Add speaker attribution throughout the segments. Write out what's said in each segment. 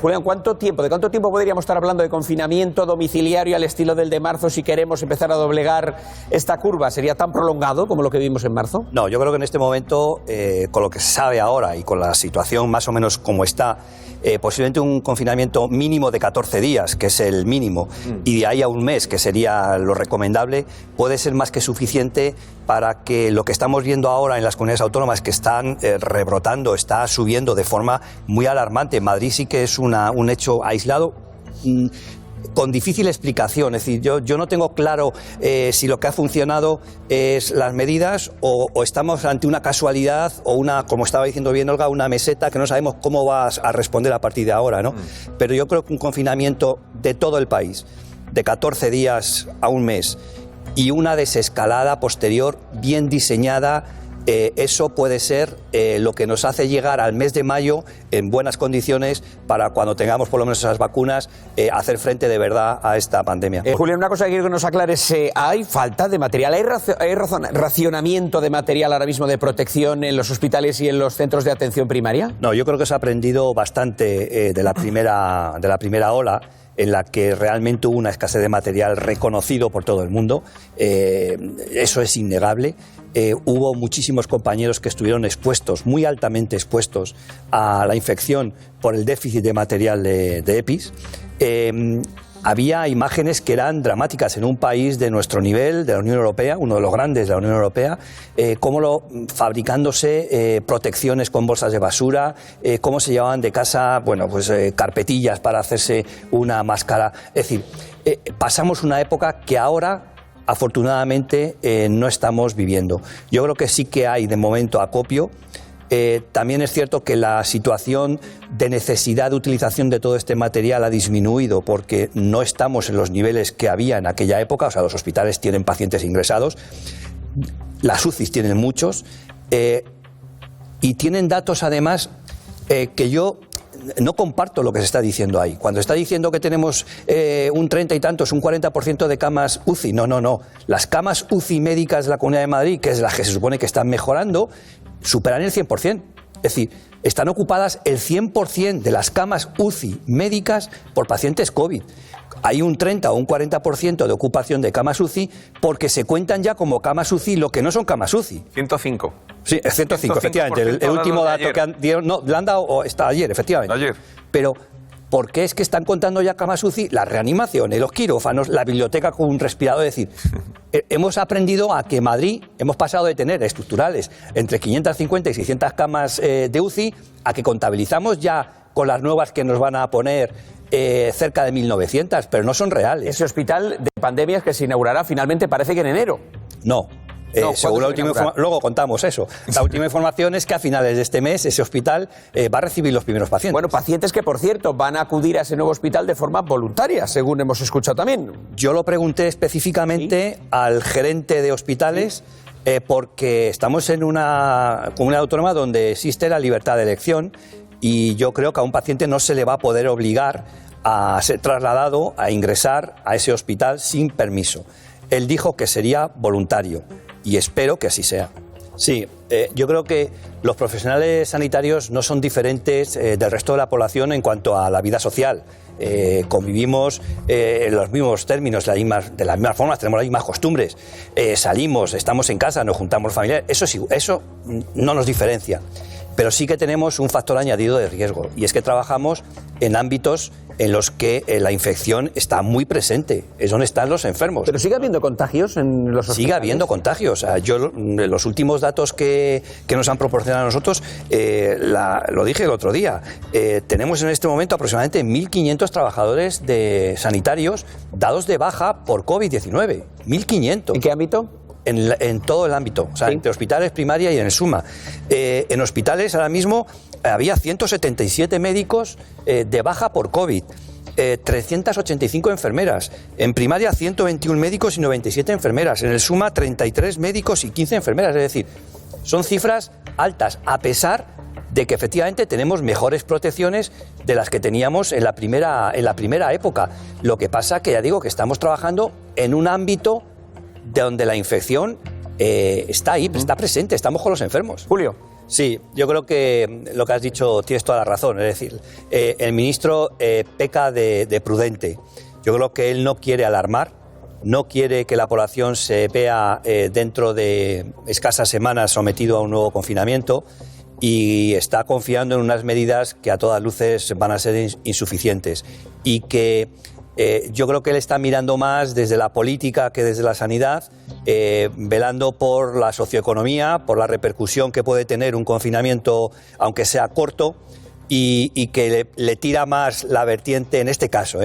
Speaker 1: Julián, ¿de cuánto tiempo podríamos estar hablando de confinamiento domiciliario al estilo del de marzo si queremos empezar a doblegar esta curva? ¿Sería tan prolongado como lo que vimos en marzo?
Speaker 2: No, yo creo que en este momento, con lo que se sabe ahora y con la situación más o menos como está, posiblemente un confinamiento mínimo de 14 días, que es el mínimo, y de ahí a un mes, que sería lo recomendable, puede ser más que suficiente para que lo que estamos viendo ahora en las comunidades autónomas que están rebrotando, está subiendo de forma muy alarmante. Madrid sí que es un hecho aislado, con difícil explicación. Es decir, yo no tengo claro si lo que ha funcionado es las medidas o estamos ante una casualidad o una, como estaba diciendo bien Olga, una meseta que no sabemos cómo va a responder a partir de ahora, ¿no? Pero yo creo que un confinamiento de todo el país, de 14 días a un mes, y una desescalada posterior bien diseñada, eso puede ser lo que nos hace llegar al mes de mayo en buenas condiciones para cuando tengamos por lo menos esas vacunas, hacer frente de verdad a esta pandemia.
Speaker 1: Julián, una cosa que quiero que nos aclares, ¿hay falta de material? ¿Hay racionamiento de material ahora mismo de protección en los hospitales y en los centros de atención primaria?
Speaker 2: No, yo creo que se ha aprendido bastante de la primera ola, en la que realmente hubo una escasez de material reconocido por todo el mundo. Eso es innegable. Hubo muchísimos compañeros que estuvieron expuestos, muy altamente expuestos a la infección por el déficit de material de EPIs. Había imágenes que eran dramáticas en un país de nuestro nivel, de la Unión Europea, uno de los grandes de la Unión Europea, fabricándose protecciones con bolsas de basura, cómo se llevaban de casa, carpetillas para hacerse una máscara. Es decir, pasamos una época que ahora, afortunadamente, no estamos viviendo. Yo creo que sí que hay de momento acopio. También es cierto que la situación de necesidad de utilización de todo este material ha disminuido porque no estamos en los niveles que había en aquella época. O sea, los hospitales tienen pacientes ingresados, las UCIs tienen muchos, y tienen datos además que yo no comparto lo que se está diciendo ahí. Cuando está diciendo que tenemos un 30 y tantos, un 40% de camas UCI, no. Las camas UCI médicas de la Comunidad de Madrid, que es las que se supone que están mejorando, superan el 100%. Es decir, están ocupadas el 100% de las camas UCI médicas por pacientes COVID. Hay un 30 o un 40% de ocupación de camas UCI porque se cuentan ya como camas UCI lo que no son camas UCI.
Speaker 3: 105.
Speaker 2: Sí, es 105, efectivamente. El último dato que dieron, no, lo han dado hasta ayer, efectivamente.
Speaker 3: Ayer.
Speaker 2: Pero ¿por qué es que están contando ya camas UCI? La reanimación, los quirófanos, la biblioteca con un respirador. Es decir, hemos aprendido a que Madrid, hemos pasado de tener estructurales entre 550 y 600 camas de UCI a que contabilizamos ya con las nuevas que nos van a poner cerca de 1.900, pero no son reales.
Speaker 1: Ese hospital de pandemias que se inaugurará finalmente parece que en enero.
Speaker 2: No. Según la última luego contamos eso. La última información es que a finales de este mes ese hospital va a recibir los primeros pacientes.
Speaker 1: Bueno, pacientes que, por cierto, van a acudir a ese nuevo hospital de forma voluntaria, según hemos escuchado también.
Speaker 2: Yo lo pregunté específicamente al gerente de hospitales, porque estamos en una comunidad autónoma donde existe la libertad de elección y yo creo que a un paciente no se le va a poder obligar a ser trasladado, a ingresar a ese hospital sin permiso. Él dijo que sería voluntario. Y espero que así sea. Sí, yo creo que los profesionales sanitarios no son diferentes del resto de la población en cuanto a la vida social. Convivimos en los mismos términos, de las mismas formas, tenemos las mismas costumbres. Salimos, estamos en casa, nos juntamos familiares. Eso no nos diferencia. Pero sí que tenemos un factor añadido de riesgo. Y es que trabajamos en ámbitos en los que la infección está muy presente, es donde están los enfermos.
Speaker 1: ¿Pero sigue habiendo contagios en los hospitales?
Speaker 2: Sigue habiendo contagios. O sea, yo, los últimos datos que nos han proporcionado a nosotros, lo dije el otro día, tenemos en este momento aproximadamente 1.500 trabajadores sanitarios dados de baja por COVID-19. 1.500.
Speaker 1: ¿En qué ámbito?
Speaker 2: En todo el ámbito, o sea, entre hospitales, primaria y en el SUMA. En hospitales ahora mismo había 177 médicos de baja por COVID, 385 enfermeras. En primaria 121 médicos y 97 enfermeras. En el SUMA 33 médicos y 15 enfermeras. Es decir, son cifras altas, a pesar de que efectivamente tenemos mejores protecciones de las que teníamos en la primera época. Lo que pasa que ya digo que estamos trabajando en un ámbito donde la infección está ahí, está presente, estamos con los enfermos.
Speaker 1: Julio.
Speaker 2: Sí, yo creo que lo que has dicho tienes toda la razón. Es decir, el ministro peca de prudente. Yo creo que él no quiere alarmar, no quiere que la población se vea dentro de escasas semanas sometido a un nuevo confinamiento y está confiando en unas medidas que a todas luces van a ser insuficientes y que yo creo que él está mirando más desde la política que desde la sanidad, velando por la socioeconomía, por la repercusión que puede tener un confinamiento, aunque sea corto, y que le tira más la vertiente, en este caso,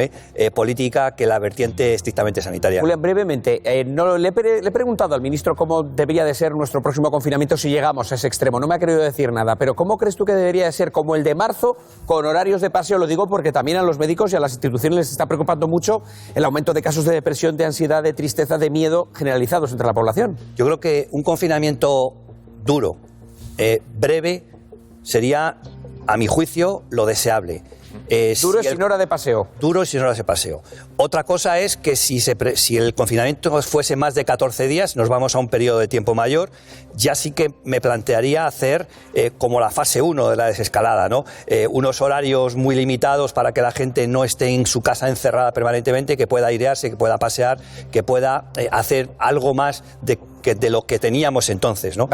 Speaker 2: política, que la vertiente estrictamente sanitaria.
Speaker 1: Julián, brevemente, le he preguntado al ministro cómo debería de ser nuestro próximo confinamiento si llegamos a ese extremo. No me ha querido decir nada, pero ¿cómo crees tú que debería de ser como el de marzo, con horarios de paseo? Lo digo porque también a los médicos y a las instituciones les está preocupando mucho el aumento de casos de depresión, de ansiedad, de tristeza, de miedo generalizados entre la población.
Speaker 2: Yo creo que un confinamiento duro, breve, sería, a mi juicio, lo deseable.
Speaker 1: Duro y sin hora de paseo.
Speaker 2: Duro y sin horas de paseo. Otra cosa es que si el confinamiento fuese más de 14 días, nos vamos a un periodo de tiempo mayor, ya sí que me plantearía hacer como la fase 1 de la desescalada, ¿no? Unos horarios muy limitados para que la gente no esté en su casa encerrada permanentemente, que pueda airearse, que pueda pasear, que pueda hacer algo más de lo que teníamos entonces, ¿no?